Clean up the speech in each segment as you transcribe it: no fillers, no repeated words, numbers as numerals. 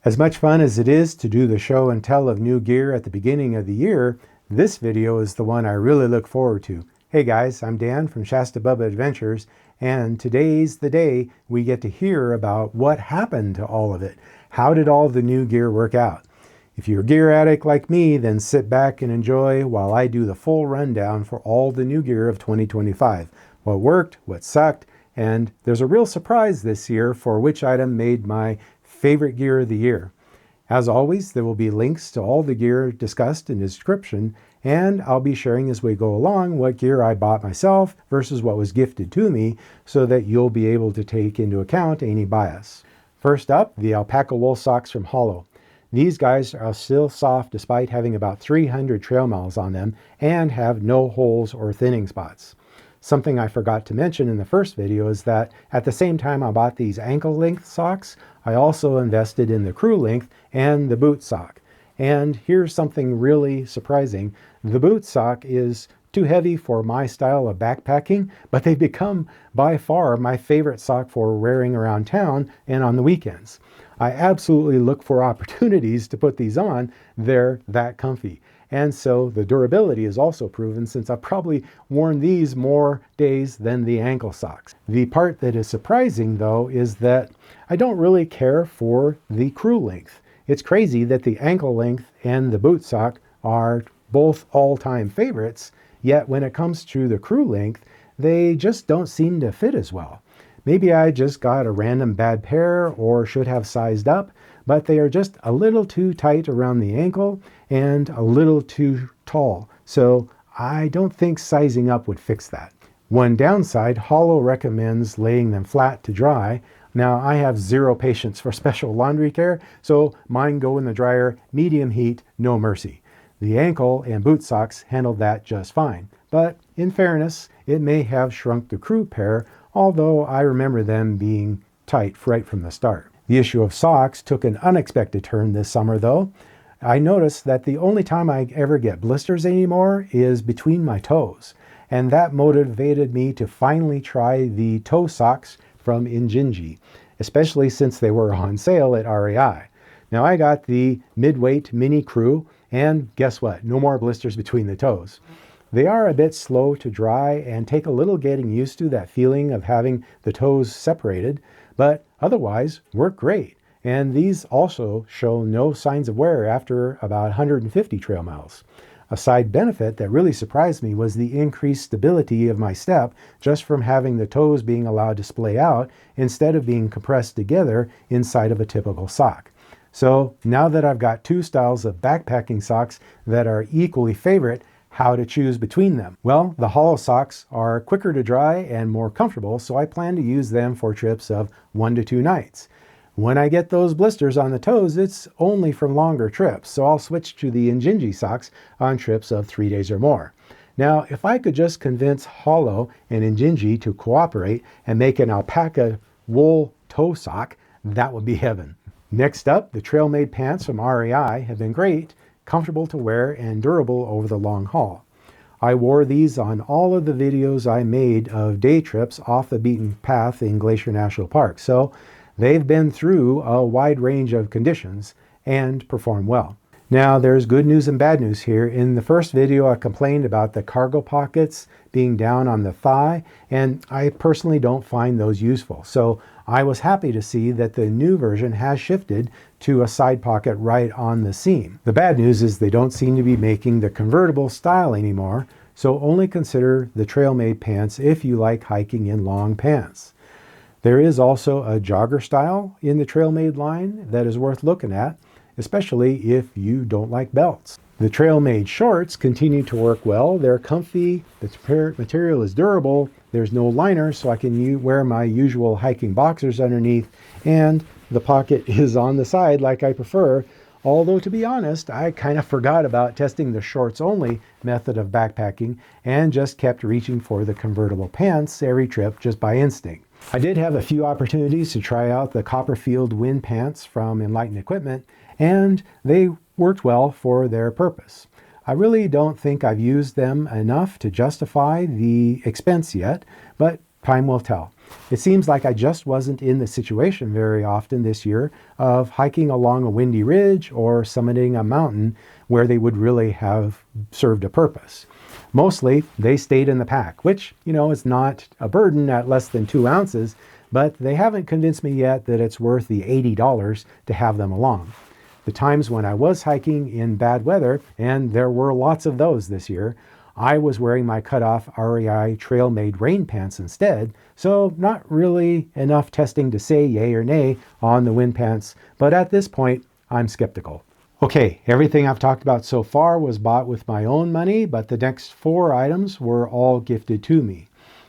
As much fun as it is to do the show and tell of new gear at the beginning of the year, this video is the one I really look forward to. Hey guys, I'm Dan from ShastaBubba Adventures, and today's the day we get to hear about what happened to all of it. How did all the new gear work out? If you're a gear addict like me, then sit back and enjoy while I do the full rundown for all the new gear of 2025. What worked, what sucked, and there's a real surprise this year for which item made my favorite gear of the year. As always, there will be links to all the gear discussed in the description, and I'll be sharing as we go along what gear I bought myself versus what was gifted to me so that you'll be able to take into account any bias. First up, the alpaca wool socks from Hollow. These guys are still soft despite having about 300 trail miles on them and have no holes or thinning spots. Something I forgot to mention in the first video is that at the same time I bought these ankle length socks, I also invested in the crew length and the boot sock. And here's something really surprising. The boot sock is too heavy for my style of backpacking, but they've become by far my favorite sock for wearing around town and on the weekends. I absolutely look for opportunities to put these on. They're that comfy. And so the durability is also proven since I've probably worn these more days than the ankle socks. The part that is surprising though is that I don't really care for the crew length. It's crazy that the ankle length and the boot sock are both all-time favorites, yet when it comes to the crew length, they just don't seem to fit as well. Maybe I just got a random bad pair or should have sized up, but they are just a little too tight around the ankle and a little too tall. So I don't think sizing up would fix that. One downside, Hollow recommends laying them flat to dry. Now I have zero patience for special laundry care, so mine go in the dryer, medium heat, no mercy. The ankle and boot socks handled that just fine. But in fairness, it may have shrunk the crew pair, although I remember them being tight right from the start. The issue of socks took an unexpected turn this summer though. I noticed that the only time I ever get blisters anymore is between my toes. And that motivated me to finally try the toe socks from Injinji, especially since they were on sale at REI. Now I got the mid-weight mini crew, and guess what? No more blisters between the toes. They are a bit slow to dry and take a little getting used to that feeling of having the toes separated, but otherwise work great. And these also show no signs of wear after about 150 trail miles. A side benefit that really surprised me was the increased stability of my step just from having the toes being allowed to splay out instead of being compressed together inside of a typical sock. So now that I've got two styles of backpacking socks that are equally favorite, how to choose between them? Well, the Hollow socks are quicker to dry and more comfortable, so I plan to use them for trips of 1 to 2 nights. When I get those blisters on the toes, it's only from longer trips, so I'll switch to the Injinji socks on trips of 3 days or more. Now, if I could just convince Hollow and Injinji to cooperate and make an alpaca wool toe sock, that would be heaven. Next up, the trail-made pants from REI have been great, comfortable to wear, and durable over the long haul. I wore these on all of the videos I made of day trips off the beaten path in Glacier National Park, so they've been through a wide range of conditions and perform well. Now there's good news and bad news here. In the first video I complained about the cargo pockets being down on the thigh, and I personally don't find those useful. So I was happy to see that the new version has shifted to a side pocket right on the seam. The bad news is they don't seem to be making the convertible style anymore, so only consider the trail-made pants if you like hiking in long pants. There is also a jogger style in the trail-made line that is worth looking at, especially if you don't like belts. The trail-made shorts continue to work well. They're comfy, the material is durable, there's no liner, so I can wear my usual hiking boxers underneath, and the pocket is on the side like I prefer. Although to be honest, I kind of forgot about testing the shorts only method of backpacking and just kept reaching for the convertible pants every trip just by instinct. I did have a few opportunities to try out the Copperfield wind pants from Enlightened Equipment, and they worked well for their purpose. I really don't think I've used them enough to justify the expense yet, but time will tell. It seems like I just wasn't in the situation very often this year of hiking along a windy ridge or summiting a mountain where they would really have served a purpose. Mostly, they stayed in the pack, which, is not a burden at less than 2 ounces, but they haven't convinced me yet that it's worth the $80 to have them along. The times when I was hiking in bad weather, and there were lots of those this year, I was wearing my cutoff REI trail-made rain pants instead, so not really enough testing to say yay or nay on the wind pants, but at this point, I'm skeptical. Okay, everything I've talked about so far was bought with my own money, but the next 4 items were all gifted to me.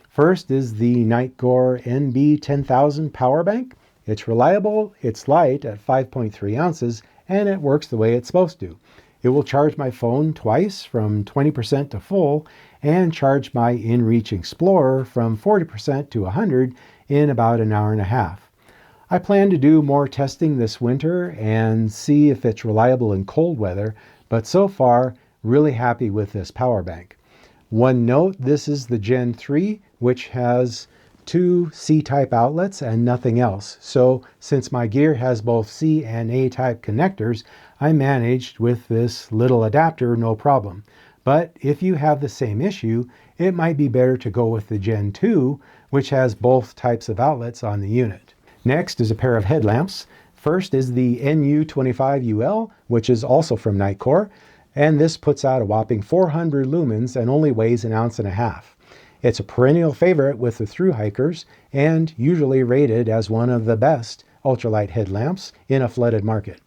First is the Nightcore NB10000 power bank. It's reliable, it's light at 5.3 ounces, and it works the way it's supposed to. It will charge my phone twice from 20% to full and charge my InReach Explorer from 40% to 100 in about an hour and a half. I plan to do more testing this winter and see if it's reliable in cold weather, but so far, really happy with this power bank. One note, this is the Gen 3, which has 2 C-type outlets and nothing else. So since my gear has both C and A-type connectors, I managed with this little adapter no problem. But if you have the same issue, it might be better to go with the Gen 2, which has both types of outlets on the unit. Next is a pair of headlamps. First is the NU25UL, which is also from Nightcore, and this puts out a whopping 400 lumens and only weighs 1.5 ounces. It's a perennial favorite with the thru hikers and usually rated as one of the best ultralight headlamps in a flooded market.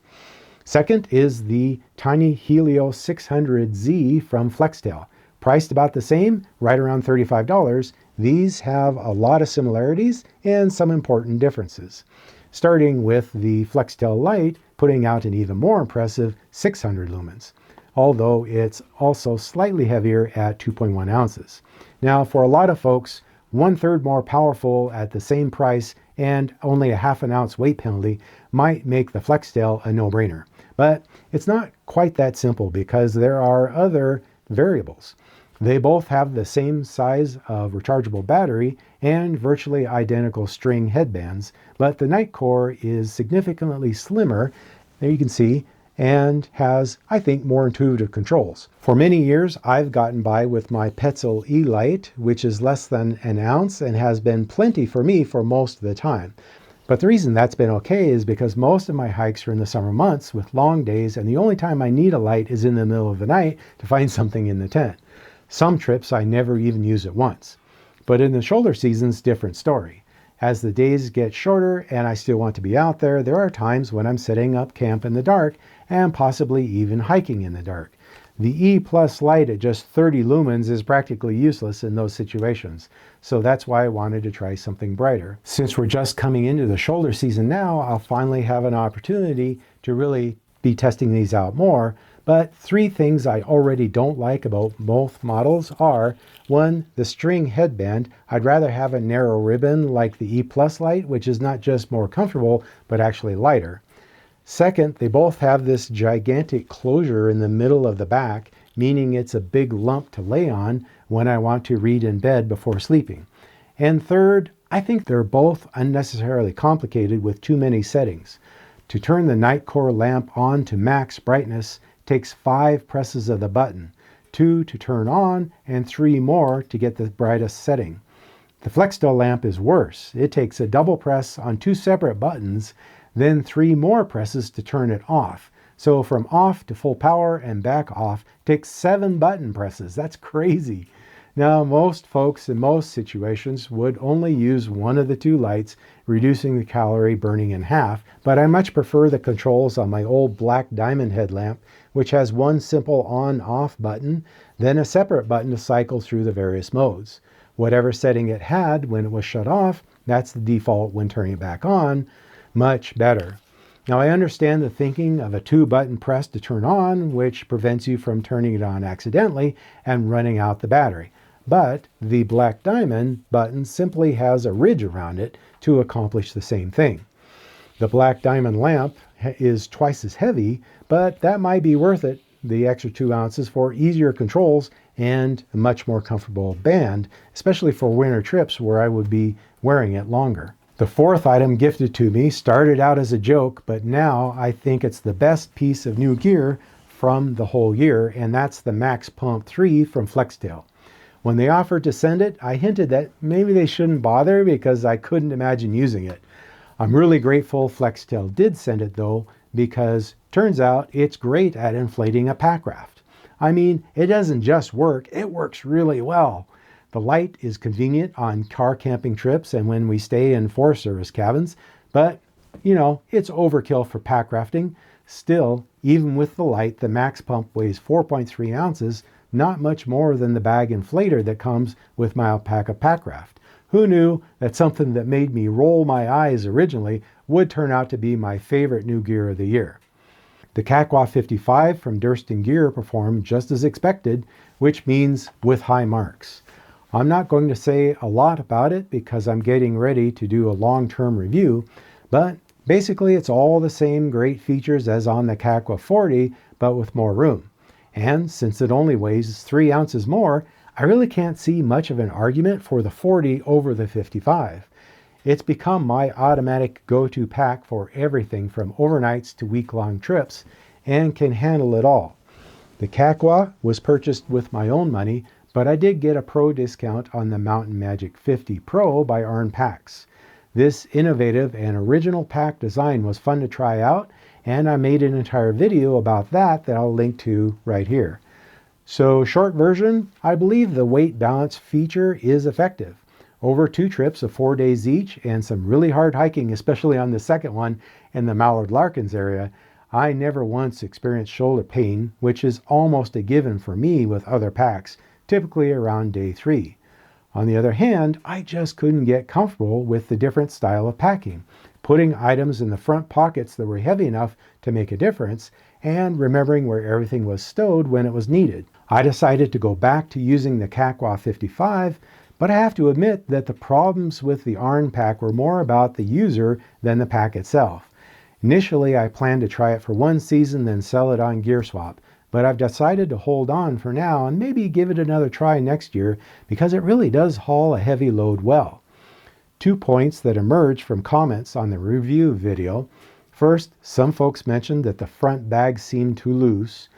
Second is the Tiny Helio 600Z from Flextail. Priced about the same, right around $35, these have a lot of similarities and some important differences. Starting with the Flextail Lite, putting out an even more impressive 600 lumens, although it's also slightly heavier at 2.1 ounces. Now, for a lot of folks, 1/3 more powerful at the same price and only a 1/2 ounce weight penalty might make the Flextail a no-brainer. But it's not quite that simple because there are other variables. They both have the same size of rechargeable battery and virtually identical string headbands, but the Nightcore is significantly slimmer, there you can see, and has, I think, more intuitive controls. For many years, I've gotten by with my Petzl e+lite, which is less than 1 ounce and has been plenty for me for most of the time. But the reason that's been okay is because most of my hikes are in the summer months with long days, and the only time I need a light is in the middle of the night to find something in the tent. Some trips I never even use it once. But in the shoulder seasons, different story. As the days get shorter and I still want to be out there, there are times when I'm setting up camp in the dark and possibly even hiking in the dark. The e+lite at just 30 lumens is practically useless in those situations, so that's why I wanted to try something brighter. Since we're just coming into the shoulder season now, I'll finally have an opportunity to really be testing these out more. But 3 things I already don't like about both models are, 1, the string headband. I'd rather have a narrow ribbon like the e+lite, which is not just more comfortable, but actually lighter. Second, they both have this gigantic closure in the middle of the back, meaning it's a big lump to lay on when I want to read in bed before sleeping. And third, I think they're both unnecessarily complicated with too many settings. To turn the Nightcore lamp on to max brightness takes 5 presses of the button, 2 to turn on and 3 more to get the brightest setting. The Flextail lamp is worse. It takes a double press on 2 separate buttons, then 3 more presses to turn it off. So from off to full power and back off takes 7 button presses. That's crazy. Now, most folks in most situations would only use one of the 2 lights, reducing the calorie burning in half, but I much prefer the controls on my old black diamond headlamp, which has one simple on-off button, then a separate button to cycle through the various modes. Whatever setting it had when it was shut off, that's the default when turning it back on. Much better. Now, I understand the thinking of a 2-button press to turn on, which prevents you from turning it on accidentally and running out the battery. But the black diamond button simply has a ridge around it to accomplish the same thing. The black diamond lamp is twice as heavy, but that might be worth it, the extra 2 ounces, for easier controls and a much more comfortable band, especially for winter trips where I would be wearing it longer. The fourth item gifted to me started out as a joke, but now I think it's the best piece of new gear from the whole year, and that's the Max Pump 3 from Flextail. When they offered to send it, I hinted that maybe they shouldn't bother because I couldn't imagine using it. I'm really grateful Flextail did send it though, because turns out it's great at inflating a pack raft. I mean, it doesn't just work, it works really well. The light is convenient on car camping trips and when we stay in Forest Service cabins, but you know, it's overkill for pack rafting. Still, even with the light, the Max Pump weighs 4.3 ounces, not much more than the bag inflator that comes with my Alpaca pack raft. Who knew that something that made me roll my eyes originally would turn out to be my favorite new gear of the year. The Kakwa 55 from Durston Gear performed just as expected, which means with high marks. I'm not going to say a lot about it because I'm getting ready to do a long-term review, but basically it's all the same great features as on the Kakwa 40, but with more room. And since it only weighs 3 ounces more, I really can't see much of an argument for the 40 over the 55. It's become my automatic go-to pack for everything from overnights to week-long trips and can handle it all. The Kakwa was purchased with my own money, but I did get a pro discount on the Mountain Magic 50 Pro by Aarn Packs. This innovative and original pack design was fun to try out, and I made an entire video about that I'll link to right here. So short version, I believe the weight balance feature is effective. Over 2 trips of 4 days each and some really hard hiking, especially on the second one in the Mallard Larkins area, I never once experienced shoulder pain, which is almost a given for me with other packs, typically around day 3. On the other hand, I just couldn't get comfortable with the different style of packing, putting items in the front pockets that were heavy enough to make a difference, and remembering where everything was stowed when it was needed. I decided to go back to using the Kakwa 55, but I have to admit that the problems with the Aarn pack were more about the user than the pack itself. Initially, I planned to try it for 1 season, then sell it on GearSwap, but I've decided to hold on for now and maybe give it another try next year because it really does haul a heavy load well. 2 points that emerged from comments on the review video. First, some folks mentioned that the front bag seemed too loose.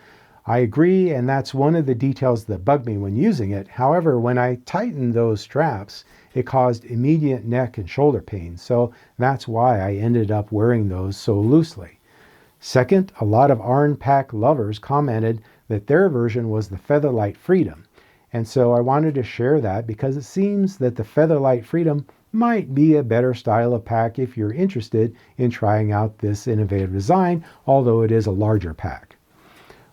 I agree, and that's one of the details that bugged me when using it. However, when I tightened those straps, it caused immediate neck and shoulder pain, so that's why I ended up wearing those so loosely. Second, a lot of Aarn pack lovers commented that their version was the Featherlight Freedom, and so I wanted to share that because it seems that the Featherlight Freedom might be a better style of pack if you're interested in trying out this innovative design, although it is a larger pack.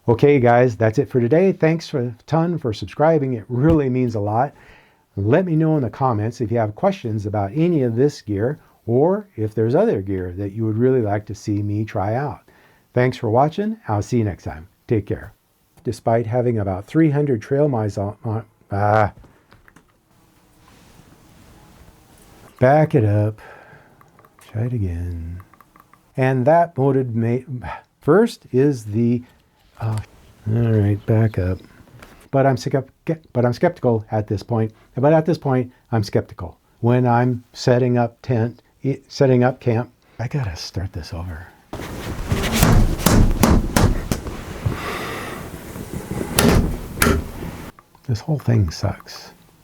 Okay guys, that's it for today. Thanks a ton for subscribing. It really means a lot. Let me know in the comments if you have questions about any of this gear or if there's other gear that you would really like to see me try out. Thanks for watching. I'll see you next time. Take care. Despite having about 300 trail miles on back it up. Try it again. And that motive first is the all right, back up. But I'm skeptical at this point. But at this point, I'm skeptical. When I'm setting up camp, I gotta start this over. This whole thing sucks.